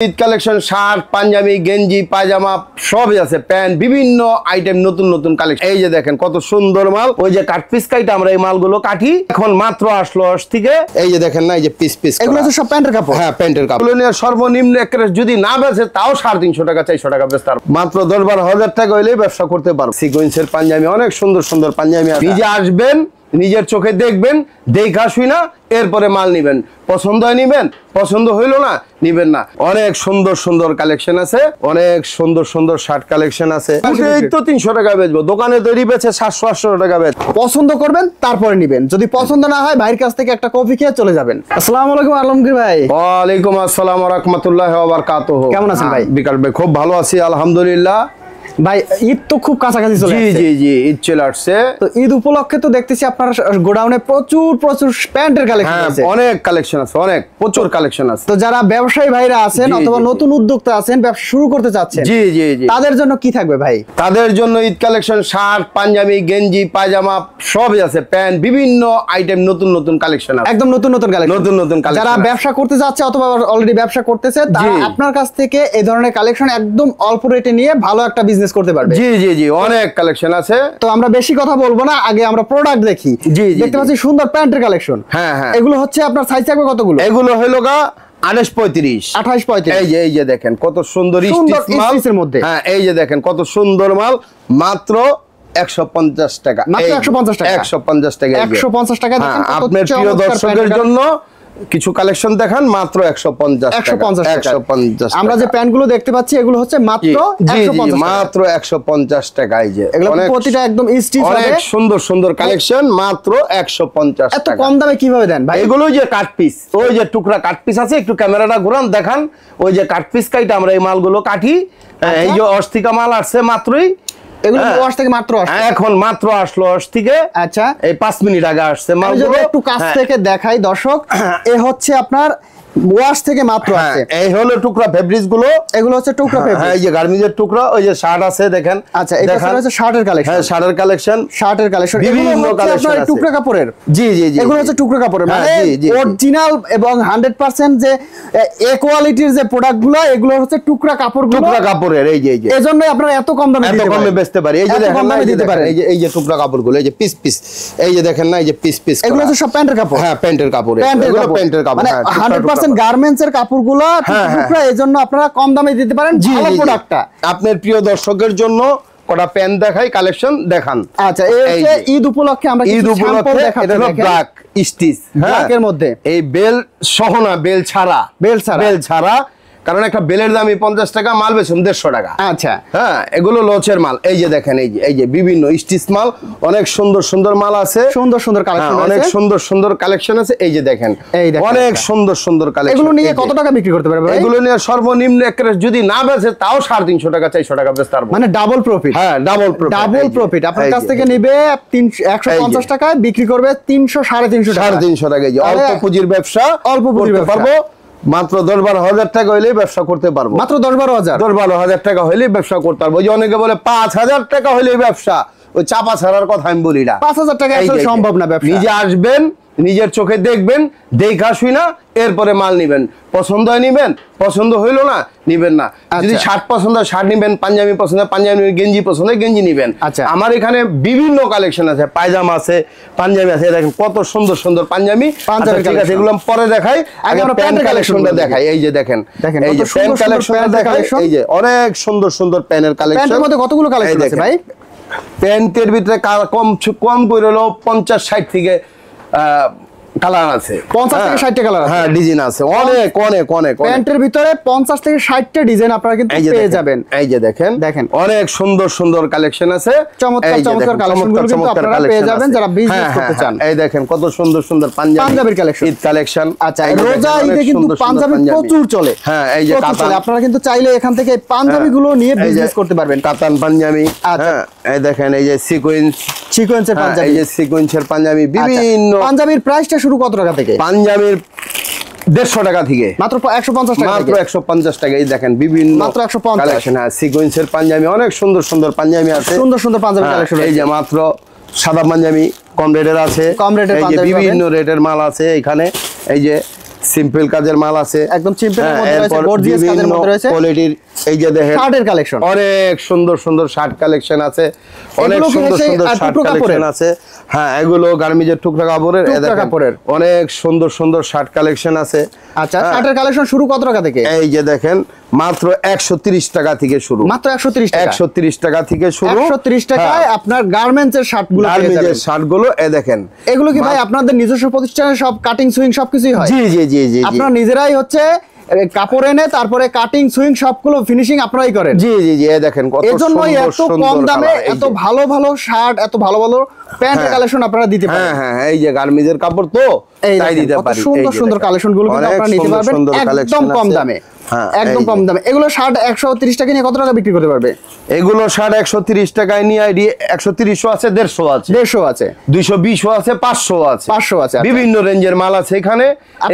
Eid collection shirt panjabi গেঞ্জি পায়জামা সবই আছে, প্যান্ট বিভিন্ন আইটেম নতুন নতুন কালেকশন। এই যে দেখেন কত সুন্দর মাল, ওই যে কাট পিস কাইটা আমরা এই মালগুলো কাটি, এখন মাত্র আসলো থেকে। এই যে দেখেন না, এই যে পিস পিস এগুলো সব প্যান্টের কাপড়। হ্যাঁ প্যান্টের কাপড়। নিয়ে সর্বনিম্ন একটা যদি না বেচে তাও 350 টাকা 400 টাকা বেচতে পারবো, মাত্র 10-12 হাজার টাকা হইলেই ব্যবসা করতে পারবো। সিকোয়েন্সের পাঞ্জাবি অনেক সুন্দর সুন্দর পাঞ্জাবি, নিজে আসবেন নিজের চোখে দেখবেন, দেখা শুনা এরপরে মাল নিবেন, পছন্দ হয় নিবেন, পছন্দ হইলো না নিবেন না। অনেক সুন্দর সুন্দর কালেকশন আছে, অনেক সুন্দর সুন্দর শার্ট কালেকশন আছে। তো 300 টাকা বেচবো, দোকানে তৈরি বেচে 700-800 টাকা বেচ। পছন্দ করবেন তারপরে নিবেন, যদি পছন্দ না হয় ভাইয়ের কাছ থেকে একটা কফি খেয়ে চলে যাবেন। আসসালামু আলাইকুম আলমগীর ভাই। ওয়ালাইকুম আসসালাম ওয়া রাহমাতুল্লাহি ওয়া বারাকাতুহু। কেমন আছেন ভাই? বিকাশ ভাই খুব ভালো আছি আলহামদুলিল্লাহ। ভাই ঈদ তো খুব কাছাকাছি চলে আসছে। জি জি জি, ঈদ চলে আসছে। তো ঈদ উপলক্ষে তো দেখতেছি আপনার গোডাউনে প্রচুর প্রচুর প্যান্টের কালেকশন আছে। অনেক কালেকশন আছে, অনেক প্রচুর কালেকশন আছে। তো যারা ব্যবসায়ী ভাইরা আছেন অথবা নতুন উদ্যোক্তা আছেন, ব্যবসা শুরু করতে চাচ্ছেন, জি জি জি, তাদের জন্য কি থাকবে ভাই? তাদের জন্য ঈদ কালেকশন শার্ট পাঞ্জাবি গেঞ্জি পায়জামা সবই আছে, প্যান্ট বিভিন্ন আইটেম নতুন নতুন কালেকশন আছে, একদম নতুন নতুন কালেকশন। নতুন নতুন কালেকশন। যারা ব্যবসা করতে যাচ্ছে অথবা অলরেডি ব্যবসা করতেছে, তারা আপনার কাছ থেকে এই ধরনের কালেকশন একদম অল্প রেটে নিয়ে ভালো একটা বিজনেস করতে পারবে। জি জি জি, অনেক কালেকশন আছে। তো আমরা বেশি কথা বলবো না, আগে আমরা প্রোডাক্ট দেখি। জি জি, দেখতে পাচ্ছি সুন্দর প্যান্টের কালেকশন। হ্যাঁ হ্যাঁ, এগুলো হচ্ছে আপনার সাইজ থাকবে কতগুলো? এগুলো হলো গা 28-35। 28-35। এই যে দেখেন কত সুন্দর স্টিচের মধ্যে। হ্যাঁ এই যে দেখেন কত সুন্দর মাল, মাত্র 150 টাকা। মাত্র 150 টাকা। 150 টাকা। 150 টাকা। দেখেন আপনার প্রিয় দর্শকদের জন্য কিছু কালেকশন দেখান, মাত্র 150 টাকা। আমরা যে প্যান্টগুলো দেখতে পাচ্ছি এগুলো হচ্ছে মাত্র 150 টাকা। মাত্র 150 টাকা। এই যে এগুলো প্রতিটা একদম স্টিচ হবে, অনেক সুন্দর সুন্দর কালেকশন, মাত্র 150 টাকা। এত টাকা। কম দামে কিভাবে দেন ভাই? এগুলো যে কাট পিস, ওই যে টুকরা কাট পিস আছে, একটু ক্যামেরাটা ঘুরান দেখান। ওই যে কাট পিস কাইটা আমরা এই মালগুলো কাটি। এই যে অস্থিকা মাল আসছে মাত্রই, এগুলো ওয়াশ থেকে মাত্র আসছে। এখন মাত্র আসলো ওয়াশ থেকে। আচ্ছা, এই 5 মিনিট আগে আসছে মাল। যদি একটু কাছ থেকে দেখাই দর্শক, এ হচ্ছে আপনার ওয়াশ থেকে মাত্র আসছে। এই হলো টুকরা ফেব্রিক্স গুলো, এগুলো হচ্ছে টুকরা ফেব্রিক। হ্যাঁ এই যে গার্মেন্টসের টুকরা, ওই যে শার্ট আছে দেখেন। আচ্ছা, এটা হচ্ছে শার্টের কালেকশন। হ্যাঁ শার্টের কালেকশন, শার্টের কালেকশন বিভিন্ন কালেকশন আছে। টুকরা কাপড়ের। জি জি জি, এগুলো হচ্ছে টুকরা কাপড়ের, মানে অরিজিনাল এবং 100% যে এ কোয়ালিটির যে প্রোডাক্টগুলো, এগুলো হচ্ছে টুকরা কাপড়গুলো, টুকরা কাপড়ের। এই যে এজন্যই আপনারা এত কম দামে বেচতে পারি। এই যে দেখেন না, দিতে পারে। এই যে টুকরা কাপড়গুলো, এই যে পিস পিস, এই যে দেখেন না, এই যে পিস পিস, এগুলো হচ্ছে সব প্যান্টের কাপড়। হ্যাঁ প্যান্টের কাপড়, এগুলো প্যান্টের কাপড়, মানে 100% গার্মেন্টস এর কাপড়গুলো টুকরা, এজন্য আপনারা কম দামে দিতে পারেন ভালো প্রোডাক্টটা। আপনার প্রিয় দর্শকের জন্য কটা প্যান্ট দেখাই, কালেকশন দেখান। আচ্ছা, এই যে ঈদ উপলক্ষে আমরা ঈদ উপলক্ষে এটা হলো ব্ল্যাক স্টিচ, ব্ল্যাকের মধ্যে এই বেল সহ না, বেল ছাড়া, বেল ছাড়া। কারণ একটা বেলের দামই 50 টাকা, মাল বেচুন 150 টাকা। আচ্ছা হ্যাঁ, এগুলো লচের মাল। এই যে দেখেন, এই যে বিভিন্ন স্টিচ মাল, অনেক সুন্দর সুন্দর মাল আছে, সুন্দর সুন্দর কালেকশন, অনেক সুন্দর সুন্দর কালেকশন আছে। এই যে দেখেন অনেক সুন্দর সুন্দর কালেকশন। এগুলো নিয়ে কত টাকা বিক্রি করতে পারবে? এগুলো নিয়ে সর্বনিম্ন একটা যদি না বেচে তাও 350 টাকা 400 টাকা বেচতে পারবো, মানে ডাবল প্রফিট। হ্যাঁ ডাবল প্রফিট। আপনার কাছ থেকে নেবে 150 টাকায়, বিক্রি করবে 300-350 টাকা। এই যে অল্প পুঁজির ব্যবসা, অল্প পুঁজির ব্যবসা পারবো, মাত্র 10-12 হাজার টাকা হইলেই ব্যবসা করতে পারবো। মাত্র 10-12 হাজার টাকা হইলেই ব্যবসা করতে পারবো। ওই যে অনেকে বলে 5,000 টাকা হইলেই ব্যবসা, ওই চাপা ছাড়ার কথা আমি বলি না। 5,000 টাকা আসলে সম্ভব না ব্যবসা। নিজে আসবেন, নিজের চোখে দেখবেন, দেখা শুনা এরপরে মাল নিবেন, পছন্দ হয় নিবেন, পছন্দ হইলো না নিবেন না। যদি শার্ট পছন্দ হয় শার্ট নিবেন, পাঞ্জাবি পছন্দ হয় পাঞ্জাবি, গেঞ্জি পছন্দ হয় গেঞ্জি নিবেন। আচ্ছা, আমার এখানে বিভিন্ন কালেকশন আছে, পায়জামা আছে, পাঞ্জাবি আছে। দেখেন কত সুন্দর সুন্দর পাঞ্জাবি। ঠিক আছে, এগুলো পরে দেখাই, আগে আমরা প্যান্ট কালেকশনটা দেখাই। এই যে দেখেন, এই যে প্যান্ট কালেকশনটা দেখাই। এই যে অনেক সুন্দর সুন্দর প্যান্টের কালেকশন। প্যান্টের মধ্যে কতগুলো কালেকশন আছে ভাই? প্যান্টের ভিতরে কম করে হলো 50-60 থেকে কালার আছে, 50 থেকে 60টা কালার আছে। হ্যাঁ ডিজাইন আছে, অনেক অনেক অনেক। প্যান্টের ভিতরে 50 থেকে 60টা ডিজাইন আপনারা কিন্তু পেয়ে যাবেন। এই যে দেখেন অনেক সুন্দর সুন্দর কালেকশন আছে, চমৎকার চমৎকার কালেকশনগুলো কিন্তু আপনারা পেয়ে যাবেন যারা বিজনেস করতে চান। এই দেখেন কত সুন্দর সুন্দর পাঞ্জাবির কালেকশন, ঈদ কালেকশন। আচ্ছা, রোজা ঈদে কিন্তু পাঞ্জাবি প্রচুর চলে। হ্যাঁ, এই যে কাতান, আপনারা কিন্তু চাইলে এখান থেকে পাঞ্জাবিগুলো নিয়ে বিজনেস করতে পারবেন। কাতান পাঞ্জাবি। হ্যাঁ, এই দেখেন এই যে সিকোয়েন্সের পাঞ্জাবি, এই যে সিকোয়েন্সের পাঞ্জাবি বিভিন্ন। পাঞ্জাবির প্রাইসটা শুরু কত টাকা থেকে? পাঞ্জাবির 150 টাকা থেকে, মাত্র 150 টাকা, মাত্র 150 টাকা। এই দেখেন বিভিন্ন মাত্র 150 কালেকশন। হ্যাঁ, সিকোয়েন্সের পাঞ্জাবি, অনেক সুন্দর সুন্দর পাঞ্জাবি আছে, সুন্দর সুন্দর পাঞ্জাবি কালেকশন। এই যে মাত্র সাদা পাঞ্জাবি কম রেটের আছে, কম রেটের বিভিন্ন রেটের মাল আছে এখানে। এই যে সিম্পল কাজের মাল আছে, একদম সিম্পল এর মধ্যে রয়েছে, গর্জিয়াস কাজের মধ্যে রয়েছে কোয়ালিটির। এই যে দেখেন শার্টের কালেকশন, অনেক সুন্দর সুন্দর শার্ট কালেকশন আছে, অনেক সুন্দর সুন্দর শার্ট কালেকশন আছে। হ্যাঁ, এগুলো গার্মেন্টসের টুকরা কাপড়ের, অনেক সুন্দর সুন্দর শার্ট কালেকশন আছে। আচ্ছা, শার্টের কালেকশন শুরু কত টাকা থেকে? এই যে দেখেন মাত্র 130 টাকা থেকে শুরু, মাত্র 130 টাকা, 130 টাকা থেকে শুরু। 130 টাকায় আপনার গার্মেন্টসের শার্টগুলো পেয়ে যাবেন। গার্মেন্টসের শার্টগুলো এই দেখেন, এগুলো কি ভাই আপনাদের নিজস্ব প্রতিষ্ঠানে সব কাটিং সুইং সবকিছুই হয়? জি জি জি জি, আপনারা নিজেরাই হচ্ছে কাপড় এনে তারপরে কাটিং সুইং সবগুলো ফিনিশিং আপনারাই করেন? জি জি জি, এই দেখেন কত এজন্যই এত কম দামে এত ভালো ভালো শার্ট, এত ভালো ভালো প্যান্টের কালেকশন আপনারা দিতে পারেন। হ্যাঁ হ্যাঁ, এই যে গার্মেন্টসের কাপড় তো তাই দিতে পারি। সুন্দর সুন্দর কালেকশন গুলো কিন্তু আপনারা নিতে পারবেন একদম কম দামে, একদম কম দামে। এগুলো শার্ট 130 টাকা নিয়ে কত টাকা বিক্রি করতে পারবে? এগুলো শার্ট 130 টাকায় নিয়ে আইডি 130 আছে, 150 আছে, 150 আছে, 220 আছে, 500 আছে, 500 আছে, বিভিন্ন রেঞ্জের মাল আছে এখানে।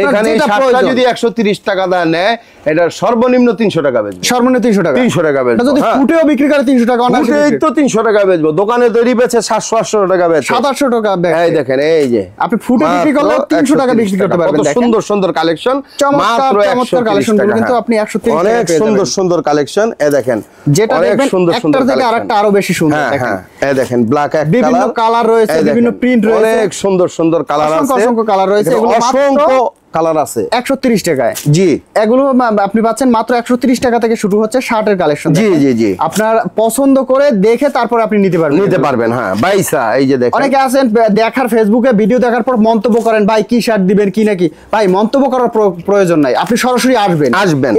এখানে শার্টটা যদি 130 টাকা দাম নেয়, এটা সর্বনিম্ন 300 টাকা বেচবে, সর্বনিম্ন 300 টাকা, 300 টাকা বেচবে। যদি ফুটেও বিক্রি করে 300 টাকা, ফুটেই তো 300 টাকা বেচবো, দোকানে তৈরি বেচে 700-800 টাকা বেচে, 700-800 টাকা। এই দেখেন, এই যে আপনি ফুটে বিক্রি করলে 300 টাকা বিক্রি করতে পারবেন। কত সুন্দর সুন্দর কালেকশন, মাত্র 130 কালেকশন টাকা, কিন্তু আপনি 130 টাকা অনেক সুন্দর সুন্দর কালেকশন। এই দেখেন, যেটা অনেক দেখবেন সুন্দর সুন্দর একটার থেকে আরেকটা আরো বেশি সুন্দর। হ্যাঁ, এই দেখেন ব্ল্যাক এক বিভিন্ন কালার রয়েছে, বিভিন্ন প্রিন্ট রয়েছে, অনেক সুন্দর সুন্দর কালার আছে, অসংখ্য কালার রয়েছে, এগুলো অসংখ্য কালার আছে 130 টাকায়। জি, এগুলো আপনি পাচ্ছেন মাত্র 130 টাকা থেকে শুরু হচ্ছে শার্টের কালেকশন। জি জি জি, আপনার পছন্দ করে দেখে তারপর আপনি নিতে পারবেন। হ্যাঁ বাইসা, এই যে দেখেন অনেকে আছেন দেখার ফেসবুকে ভিডিও দেখার পর মন্তব্য করেন, ভাই কি শার্ট দিবেন কি নাকি। ভাই মন্তব্য করার প্রয়োজন নাই, আপনি সরাসরি আসবেন,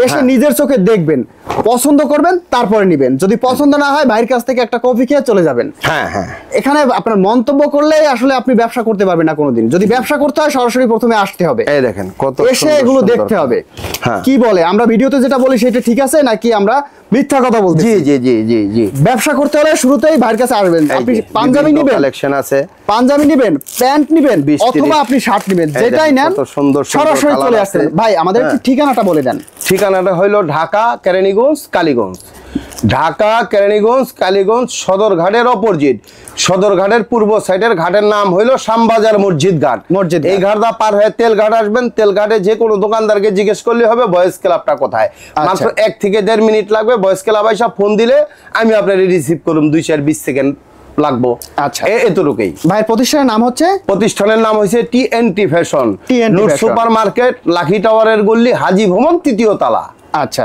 এসে নিজের চোখে দেখবেন, পছন্দ করবেন, তারপরে নিবেন। যদি পছন্দ না হয় ভাইয়ের কাছ থেকে একটা কফি খেয়ে চলে যাবেন। হ্যাঁ হ্যাঁ, এখানে আপনার মন্তব্য করলে আসলে আপনি ব্যবসা করতে পারবেন না কোনোদিন। যদি ব্যবসা করতে হয় সরাসরি প্রথমে আসতে হবে, এই দেখেন কত এসে এগুলো দেখতে হবে। কি বলে আমরা ভিডিওতে যেটা বলি সেটা ঠিক আছে নাকি আমরা মিথ্যা কথা বলছি? জি জি জি জি জি, ব্যবসা করতে হলে শুরুতেই ভাইয়ের কাছে আসবেন। আপনি পাঞ্জাবি নেবেন, কালেকশন আছে, পাঞ্জাবি নেবেন, প্যান্ট নেবেন, অথবা আপনি শার্ট নেবেন, যেটাই নেন সরাসরি চলে আসেন। ভাই আমাদের ঠিকানাটা বলে দেন। ঠিকানাটা হলো ঢাকা কেরানীগঞ্জ কালীগঞ্জ, ঢাকা কেরানীগঞ্জ কালীগঞ্জ সদরঘাটের অপোজিট, সদরঘাটের পূর্ব সাইডের ঘাটের নাম হইলো শ্যামবাজার মসজিদ ঘাট। এই ঘাটটা পার হয়ে তেলঘাট আসবেন, তেলঘাটে যে কোনো দোকানদারকে জিজ্ঞেস করলে হবে বয়েস ক্লাবটা কোথায়। মাত্র 1 থেকে 1.5 মিনিট লাগবে। বয়েস ক্লাব আইসা ফোন দিলে আমি আপনার রিসিভ করুম, 2-4-20 সেকেন্ড লাগবো। আচ্ছা, এতটুকুই। ভাইয়ের প্রতিষ্ঠানের নাম হচ্ছে? প্রতিষ্ঠানের নাম হচ্ছে TNT fashion, TNT super market, lucky টাওয়ারের গল্লি, হাজী ভবন 3য় তলা। আচ্ছা।